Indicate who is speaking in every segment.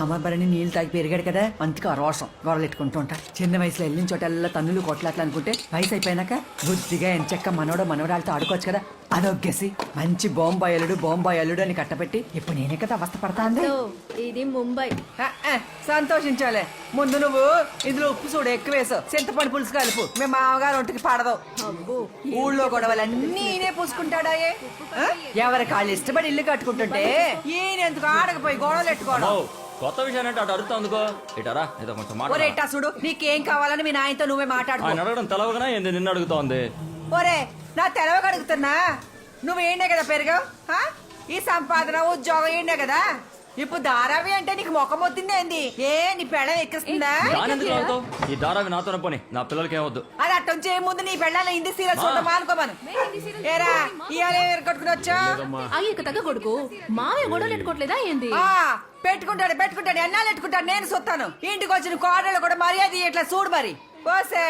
Speaker 1: తామరబరని నీళ్లు తాగి పెరిగాడు కదా, అందుకే ఆ రోషం గొడవలెట్టుకుంటూ ఉంటా. చిన్న వయసులో వెళ్ళిన చోటల్లా తన్నులు కొట్లాట్లు అనుకుంటే వయసు అయిపోయినాక బుద్ధిగా ఎంచక్క మనవరాలతో ఆడుకోవచ్చు కదా. అదొగ్గేసి మంచి బాంబాయి అల్లుడు అని కట్టబెట్టి ఇప్పుడు నేనే కదా అవస్థ పడతా అంది.
Speaker 2: ఇది ముంబై.
Speaker 1: సంతోషించాలే. ముందు నువ్వు ఇందులో ఉప్పు చూడు ఎక్కువ వేసావు, చింతపండు పులుసు కలుపు. మేము మామగారు ఒంటికి పడదావు. ఊళ్ళో గొడవలన్నీ ఈయనే పూసుకుంటాడాయే. ఎవరి కాళ్ళు ఇష్టపడి ఇల్లు కట్టుకుంటుంటే ఈయన ఎందుకు ఆడకపోయి గొడవలు ఎట్టుకోవడం.
Speaker 3: కొత్త విషయాన్ని అంటే అటు అడుగుతా అందుకో. ఇటారా ఏదో కొంచెం
Speaker 1: ఒరే ఇట్టా చూడు, నీకేం కావాలని మీ నాయనతో నువ్వే మాట్లాడుకో.
Speaker 3: ఆయన అడగడం తెలవగానే ఏంది నిన్ను అడుగుతోంది.
Speaker 1: ఒరే నా తెలవక అడుగుతున్నా, నువ్వేండే కదా పెరిగావు. ఈ సంపాదన ఉద్యోగం ఏండే కదా. ఇప్పుడు దారావి అంటే నీకు మొఖం వద్దిందే ఏంది? ఏ నీ పెళ్ళం ఎక్కిస్తుందా?
Speaker 3: ఈ దారావి నాతోనే పోనీ, నా పిల్లలకి ఏమొద్దు.
Speaker 1: అది అట్టం చేయముందు నీ పెళ్ళాల హిందీ సీరియల్ చూడటం మానుకోమను. ఏరా ఇవాళ కట్టుకుని వచ్చా?
Speaker 2: అయ్యక తగ్గ కొడుకు మావే గొడవలు ఎట్టుకోవట్లేదా ఏంది?
Speaker 1: పెట్టుకుంటాడు ఎన్నాళ్ళు పెట్టుకుంటాడు. నేను చూస్తాను. ఇంటికి వచ్చిన కోడలు కూడా మర్యాద ఇట్లా చూడు మరి. పోసే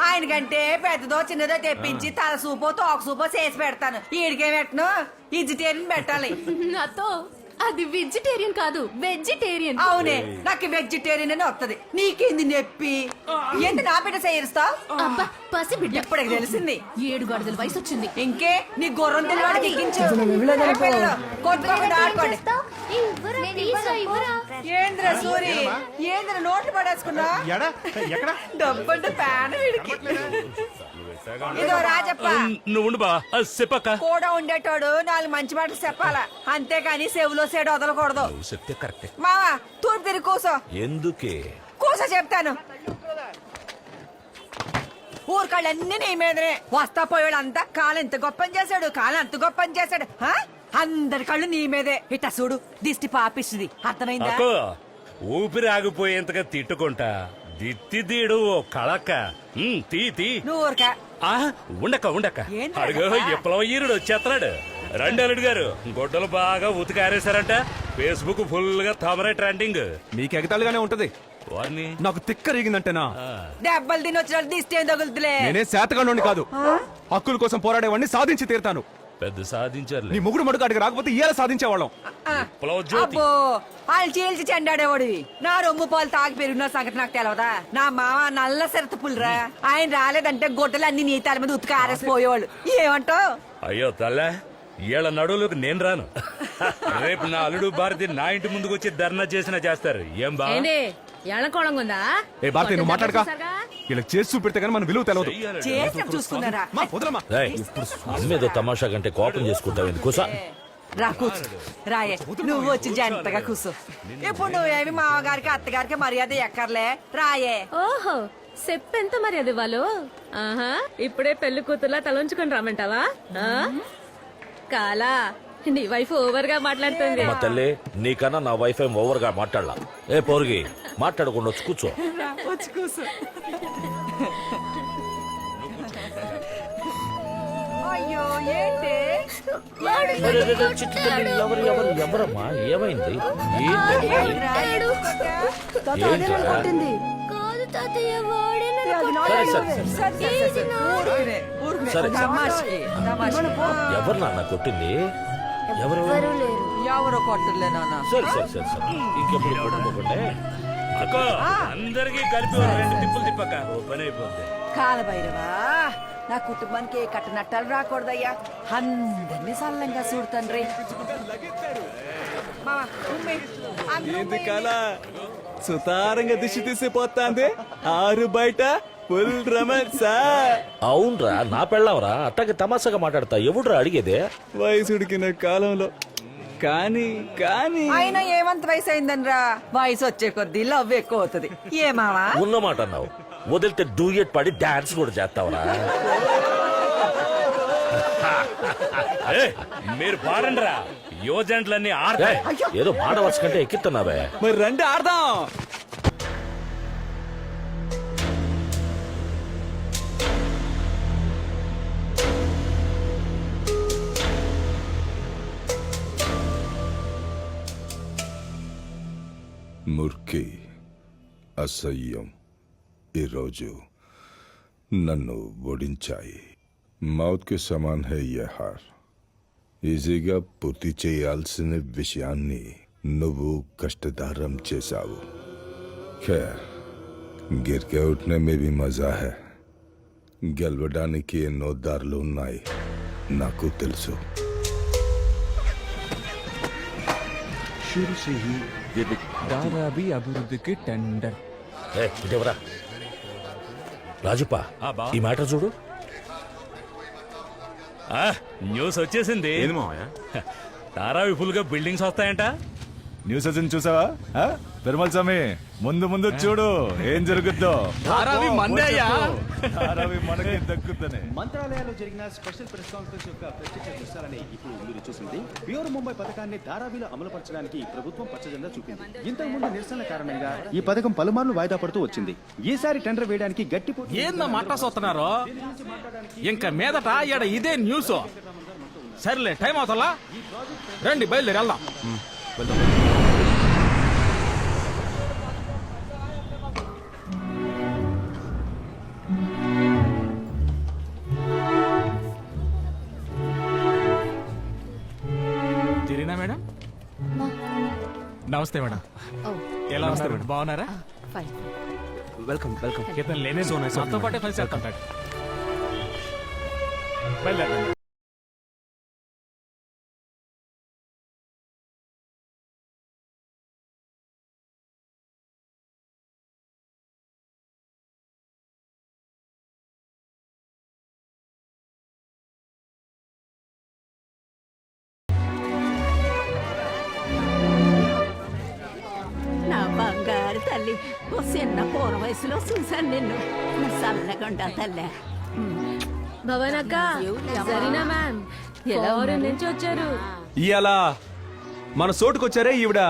Speaker 1: ఆయనకంటే పెద్దదో చిన్నదో తెప్పించి తల సూపో తోక సూపో చేసి పెడతాను. ఈడికేం పెట్టను, వెజిటేరియన్ పెట్టాలి.
Speaker 2: నాతో అది వెజిటేరియన్ కాదు, వెజిటేరియన్.
Speaker 1: అవునే, నాకు వెజిటేరియన్ అని వస్తుంది. నీకేంది నొప్పి? ఏంటి నా బిడ్డ చేయిస్తావు?
Speaker 2: అబ్బా పసి బిడ్డ
Speaker 1: ఇప్పటికి తెలిసింది.
Speaker 2: 7 గడుదల వయసు వచ్చింది.
Speaker 1: ఇంకే నీ గుర్రం తెలివాడికి ఎక్కించు. కొట్టుకోకుండా ఆడుకోండి. ఏంద్ర సూరి, ఏంద్ర నోట్లు పడేసుకున్నా? డబ్బంటే ప్యాన్ వీడికి. ఇదో రాజప్ప,
Speaker 4: నువ్వు చెప్పక్క.
Speaker 1: కూడా ఉండేటోడు 4 మంచి మాటలు చెప్పాలా, అంతేగాని చెవులో సేడు వదలకూడదు.
Speaker 4: చెప్తే కరెక్టే.
Speaker 1: మావా తూర్పు తిరిగి కూసో.
Speaker 4: ఎందుకే?
Speaker 1: కూసో చెప్తాను. ఊరికాళ్ళన్నీ నీ మీదనే. వస్తా పోయాడు అంతా కాలం ఇంత గొప్పని చేశాడు, కాలం అంత గొప్పని చేశాడు. అందరి కళ్ళు నీ మీదే. ఇట్ట చూడు, దిష్టి పాపిస్తుంది. అర్థమైందా?
Speaker 4: ఊపిరి ఆగిపోయేంతగా తిట్టుకుంటా దిత్తిదీడు ఓ కళక్క. తీ
Speaker 1: నువ్వు ఊరికా
Speaker 4: ఉండక అడుగు విప్లవ ఈరుడు వచ్చేస్తున్నాడు. రండి అల్లుడు గారు, గొడ్డలు బాగా ఉతికారేశారంట. ఫేస్బుక్ ఫుల్ గా తమరే ట్రెండింగ్.
Speaker 5: మీకు ఎగతాళిగానే ఉంటది.
Speaker 4: వారిని
Speaker 5: నాకు తిక్క రేగిందంటేనా?
Speaker 1: దెబ్బలు తిని వచ్చిన దిష్టి ఏం తగులుతులే.
Speaker 5: నేనే శాతగానోని కాదు, హక్కుల కోసం పోరాడేవాడిని సాధించి తీరుతాను.
Speaker 4: పెద్ద సాధించారు.
Speaker 5: నీ ముగ్గురు మడుగు అడిగి రాకపోతే ఇయ్యాల సాధించేవాళ్ళం.
Speaker 1: అబ్బో వాళ్ళు చీల్చి చెండాడేవాడివి. నా రొమ్ము పాలు తాగి పెరిగిన సంగతి నాకు తెలవదా? నా మామ నల్ల సెరత పుల్రా. ఆయన రాలేదంటే గొడ్డలు అన్ని నీ తల మీద ఉతికి ఆరేసిపోయేవాళ్ళు. ఏమంటావు?
Speaker 4: అయ్యో తల్ల, ఏళ్ళ నడువులోకి నేను రాను. రేపు నా అల్లుడు భారతి నా ఇంటి ముందుకు వచ్చి ధర్నా చేసినా చేస్తారు. ఏం బా
Speaker 2: ఎళ్ళకోళంగుందా?
Speaker 5: ఏ భారతి, నువ్వు మాట్లాడక. ఇలా చేసి చూపెడితే కానీ మన విలువ తెలవదు.
Speaker 1: చేసిన చూసుకున్నారా?
Speaker 4: ఏదో తమాషా కంటే కోపం చేసుకుంటావు కూసా.
Speaker 1: రా కూర్చో. రాయే నువ్వు వచ్చి జంటగా కూర్చో. ఇప్పుడు నువ్వేమి మామగారికి అత్తగారికి మర్యాద ఎక్కర్లే. రాయే.
Speaker 2: ఓహో చెప్పెంత మర్యాద వాళ్ళు. ఆహా ఇప్పుడే పెళ్లి కూతుర్లా తలంచుకొని రామంటావా? కాలా నీ వైఫ్ ఓవర్ గా మాట్లాడుతుంది.
Speaker 6: మా తల్లి, నీకన్నా నా వైఫ్ ఏం ఓవర్ గా మాట్లాడలా. ఏ పోరుగి, మాట్లాడకుండా వచ్చి కూర్చో.
Speaker 1: వచ్చి కూర్చో. అయ్యో ఏంటి?
Speaker 6: ఎవరమ్మా, ఏమైంది? ఎవరు నాన్న కొట్టింది?
Speaker 1: ఎవరో కొట్టలే నాన్న.
Speaker 6: సరే సరే సరే సరే, ఇంకెప్పుడు కొట్టుకోకండి.
Speaker 4: అందరికి కలిపి 2 తిప్పులు తిప్పక ఓ పని అయిపోద్ది.
Speaker 1: కాలభైరవా, నా కుటుంబానికి ఏ కట్టనట్టాలు రాకూడదయ్యా. అందరినీ సల్లంగా చూడుతండ్రి.
Speaker 5: ఏంది కాల సుతారంగా దిష్టి తీసిపోతాంది. ఆరు బయట ఫుల్ రమన్సా.
Speaker 6: అవునరా, నా పెళ్ళవరా అట్టకి తమాషాగా మాట్లాడతా. ఎవడురా అడిగేదే?
Speaker 5: వయసుడికిన కాలంలో కానీ కానీ
Speaker 1: ఆయన ఏమంత వయసు అయిందనరా? వయసు వచ్చే కొద్దీ లవ్ ఎక్కువ అవుతుంది. ఏమావా
Speaker 6: ఉన్నమాట అన్నావు, వదిలితే డూయట్ పడి డాన్స్ కూడా చేస్తావరా?
Speaker 4: మీరు పాడండి రా, యువజంట్లన్నీ ఆడతాయి.
Speaker 6: ఏదో మాడవచ్చు కంటే ఎక్కిస్తున్నావే.
Speaker 5: మరి రండి ఆడదాం.
Speaker 7: ముర్కి అసహ్యం ఈరోజు నన్ను ఓడించాయి. మౌత్ కి సమాన్ హై యే హార్. ఈజీగా పూర్తి చేయాల్సిన విషయాన్ని నువ్వు కష్టదారం చేశావు. ఖైర్, గిర్కే ఉఠనే మే భీ మజా హై. గెలవడానికి ఎన్నో దారులు ఉన్నాయి, నాకు తెలుసు.
Speaker 5: शुरू से ही ये धारावी అభివృద్ధికి టెండర్.
Speaker 6: ఏ ఇదేవరా రాజుపా, ఈ మ్యాటర్ చూడు.
Speaker 4: న్యూస్ వచ్చేసింది. ధారావి ఫుల్ గా బిల్డింగ్స్ వస్తాయంట.
Speaker 5: న్యూస్ వచ్చింది చూసావా? పెరుమల్ స్వామి, ముందు ముందు చూడు ఏం జరుగుద్దో.
Speaker 8: ధారావి మందేయ్యా.
Speaker 5: ధారావి మనకి దక్కుతనే.
Speaker 8: మంత్రాలయాలో జరిగిన స్పెషల్ ప్రెస్ కాన్ఫరెన్స్ యొక్క ప్రత్యక్ష దృశ్యాలని ఇప్పుడు మీరు చూసింది. ప్యూర్ ముంబై పథకాన్ని ధారావిలో అమలుపరచడానికి ప్రభుత్వం పచ్చజెండా చూపింది. ఇంతకు ముందు నిరసనల కారణంగా ఈ పథకం పలుమార్లు వాయిదా పడుతూ వచ్చింది. ఈసారి టెండర్ వేయడానికి గట్టి
Speaker 9: ఏందా మాట్లాడుతున్నారు? ఇంక మీదట ఈడ ఇదే న్యూస్. సర్లే, టైం అవుతలా, రండి బయలుదేరి వెళ్దాం. తిరిగినా మేడం? నమస్తే మేడం. ఎలా ఉన్నారు మేడం? బాగున్నారా?
Speaker 5: Welcome welcome.
Speaker 9: ఇతను లేనే మనతో పాటే పని చేస్తుంటాడు. బయలుదేరండి.
Speaker 10: నా బంగారు తల్లి, ఓ చిన్న పూర్వ వయసులో చూశాను నిన్ను. నువ్వు చల్లగుండా తల్లి.
Speaker 2: భవనక్క, సరీనా మ్యామ్ ఫారెన్ నుంచి వచ్చారు.
Speaker 5: ఇయాల మన సోటుకొచ్చారే ఈవిడ,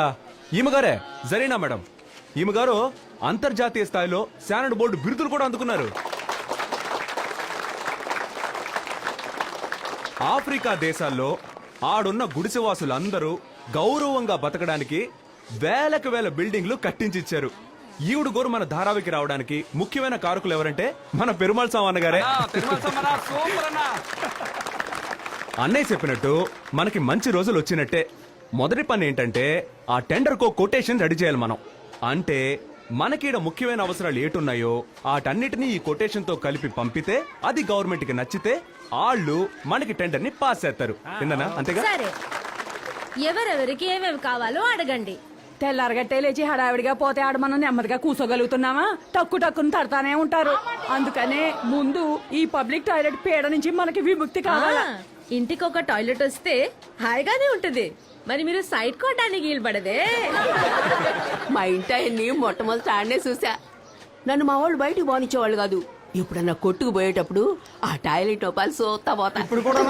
Speaker 5: ఈమెగారే జరీనా మేడం. ఈమెగారు అంతర్జాతీయ స్థాయిలో శానడ్ బోర్డు బిరుదులు కూడా అందుకున్నారు. ఆఫ్రికా దేశాల్లో ఆడున్న గుడిసెవాసులందరూ గౌరవంగా బతకడానికి వేలకు వేల బిల్డింగ్లు కట్టించిచ్చారు. ఈవిడ గోరు మన ధారావికి రావడానికి ముఖ్యమైన కారకులు ఎవరంటే మన పెరుమాళ్ సామన్న గారే. అన్నయ్య చెప్పినట్టు మనకి మంచి రోజులు వచ్చినట్టే. మొదటి పని ఏంటంటే ఆ టెండర్ కో కొటేషన్ రెడీ చేయాలి మనం. అంటే మనకీడ ముఖ్యమైన అవసరాలు ఏటున్నాయో వాటన్నిటినీ ఈ కొటేషన్ తో కలిపి పంపితే అది గవర్నమెంట్ కి నచ్చితే వాళ్ళు మనకి టెండర్ ని పాస్ చేస్తారు. ఏందన్నా, అంతేగా?
Speaker 2: సరే, ఎవరెవరికి ఏమేమి కావాలో అడగండి.
Speaker 10: తెల్లారగట్టే లేచి హడావిడిగా పోతే ఆడ మనం నెమ్మదిగా కూసోగలుగుతున్నామా? టక్కుని తడతానే ఉంటారు. అందుకనే ముందు ఈ పబ్లిక్ టాయిలెట్ పీడ నుంచి మనకి విముక్తి కావాలా?
Speaker 2: ఇంటికి ఒక టాయిలెట్ వస్తే హాయిగానే ఉంటుంది. మరి మీరు సైడ్ కొట్టడానికి వీలు పడదే.
Speaker 10: మా ఇంటి ఆయన్ని మొట్టమొదటి ఆడనే చూసా. నన్ను మా వాళ్ళు బయటకు పోనిచ్చేవాళ్ళు కాదు. ఎప్పుడన్నా కొట్టుకు పోయేటప్పుడు ఆ టాయిలెట్ ఒప్పాలి సోతా పోతా. ఇప్పుడు కూడా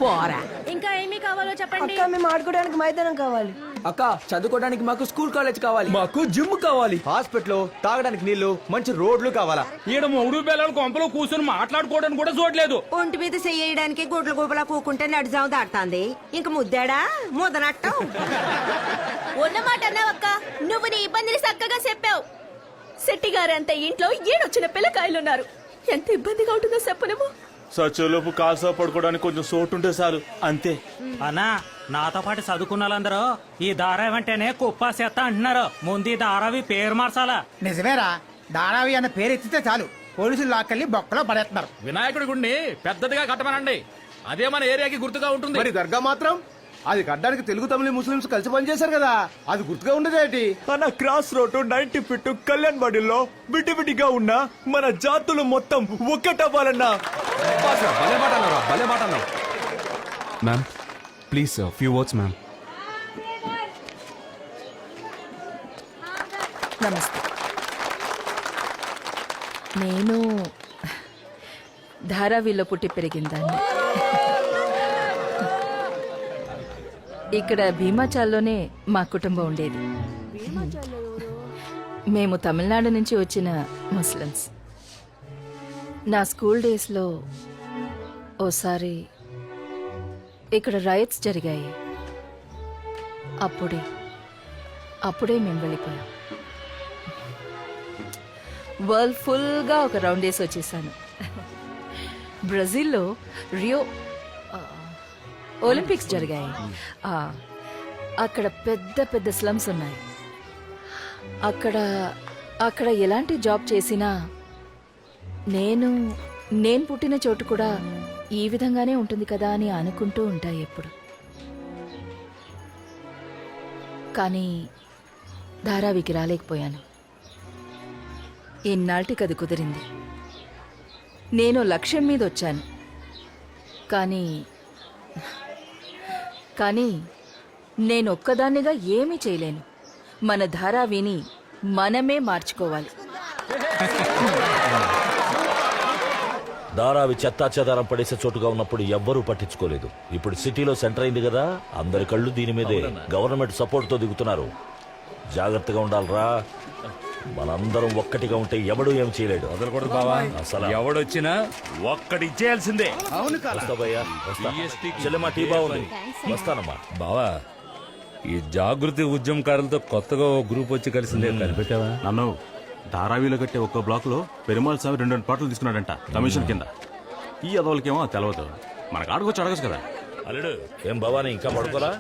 Speaker 10: పోరా.
Speaker 2: ఇంకా ఏమి కావాలో చెప్పండి.
Speaker 1: మేము ఆడుకోవడానికి మైదానం కావాలి.
Speaker 8: అక్క, చదువుకోవడానికి మాకు స్కూల్ కాలేజ్ కావాలి.
Speaker 5: మాకు జిమ్ కావాలి. హాస్పిటల్, తాగడానికి నీళ్లు, మంచి రోడ్లు కావాలా.
Speaker 9: ఈడ మూడు పిల్లలు కొంపలో కూర్చొని మాట్లాడుకోవడానికి కూడా చూడలేదు.
Speaker 10: ఒంటి మీద చెయ్యడానికి గుడ్ల గుబలా కూకుంటే నడిజాం దాటుతాంది. ఇంక ముద్దాడా ముద్దనట్టం.
Speaker 2: ఉన్నమాట అన్నావక్క, నువ్వు నీ ఇబ్బందిని చక్కగా చెప్పావు. శెట్టి గారంత ఇంట్లో ఏడొచ్చిన పిల్లకాయలున్నారు. ఎంత ఇబ్బందిగా ఉంటుందో చెప్పలేము.
Speaker 8: సచ్చేలోపు కాల్సా పడుకోవడానికి కొంచెం చోటు ఉంటే చాలు, అంతే.
Speaker 9: అన్నా, నాతో పాటు చదువుకున్న వాళ్ళందరూ ఈ ధారావి అంటేనే కుప్ప చెత్త అంటున్నారు. ముందు ఈ ధారావి పేరు మార్చాలా.
Speaker 11: నిజమేరా, ధారావి అన్న పేరు ఎత్తితే చాలు పోలీసులు లాక్కెళ్ళి బొక్కలో పడేస్తున్నారు.
Speaker 9: వినాయకుడి గుడిని పెద్దదిగా కట్టమనండి. అదే మన ఏరియాకి గుర్తుగా ఉంటుంది.
Speaker 8: మరి దర్గా మాత్రం అది కట్టడానికి తెలుగు తమిళ ముస్లింస్ కలిసి పనిచేశారు కదా, అది గుర్తుగా ఉండదేటి.
Speaker 5: మన క్రాస్ రోడ్ 90 ఫీట్ కళ్యాణ్ బాడీలో విడివిడిగా ఉన్న మన జాతులు మొత్తం ఒక్కటవ్వాలన్నా. భలే మాట అన్నారా, భలే మాట అన్నావు. Ma'am please few words ma'am.
Speaker 1: నమస్తే. నేను ధారావిలో పుట్టి పెరిగిందాన్ని. ఇక్కడ భీమాచాల్లోనే మా కుటుంబం ఉండేది. మేము తమిళనాడు నుంచి వచ్చిన ముస్లిమ్స్. నా స్కూల్ డేస్లో ఓసారి ఇక్కడ రైట్స్ జరిగాయి. అప్పుడే మేము వెళ్ళిపోయాం. వరల్డ్ ఫుల్గా ఒక రౌండ్ వేసి వచ్చేసాను. బ్రెజిల్లో రియో ఒలింపిక్స్ జరిగాయి.
Speaker 2: అక్కడ పెద్ద పెద్ద స్లమ్స్ ఉన్నాయి. అక్కడ అక్కడ ఎలాంటి జాబ్ చేసినా నేను పుట్టిన చోటు కూడా ఈ విధంగానే ఉంటుంది కదా అని అనుకుంటూ ఉంటాయి ఎప్పుడు. కానీ ధారావికి రాలేకపోయాను. ఇన్నాళ్ళకి అది కుదిరింది. నేను లక్ష్యం మీద వచ్చాను. కానీ నేనొక్కదాన్నిగా ఏమీ చేయలేను. మన ధారావిని మనమే మార్చుకోవాలి.
Speaker 6: ధారావి చెత్తా చెదారం పడేసే చోటుగా ఉన్నప్పుడు ఎవ్వరూ పట్టించుకోలేదు. ఇప్పుడు సిటీలో సెంటర్ అయింది కదా, అందరి కళ్ళు దీని మీదే. గవర్నమెంట్ సపోర్ట్ తో దిగుతున్నారు. జాగ్రత్తగా ఉండాలరా. మనందరం ఒక్కటిగా ఉంటే ఎవడూ ఏం చేయలేడు.
Speaker 4: వదలకూడదు బావా.
Speaker 6: అసలు
Speaker 4: ఎవడొచ్చినా ఒక్కడి ఇచ్చేయాల్సిందే.
Speaker 6: వస్తా భయ్యా, వస్తా. చెల్లెమ్మా, టీ బాగుంది. వస్తానమ్మా.
Speaker 4: బావా, ఈ జాగృతి ఉద్యమకారులతో కొత్తగా ఓ గ్రూప్ వచ్చి కలిసిందే, కనిపెట్టావా?
Speaker 9: నన్ను ధారావిలో కట్టే ఒక్క బ్లాక్ లో పెరుమాళ్ స్వామి 2 పాటలు తీసుకున్నాడంట కమిషన్ కింద. ఈ అదవులకేమో తెలవదు. మనకు ఆడుకోవచ్చు, అడగచ్చు కదా.
Speaker 6: అల్లుడు, ఏం భవానీ ఇంకా పడుకోరా?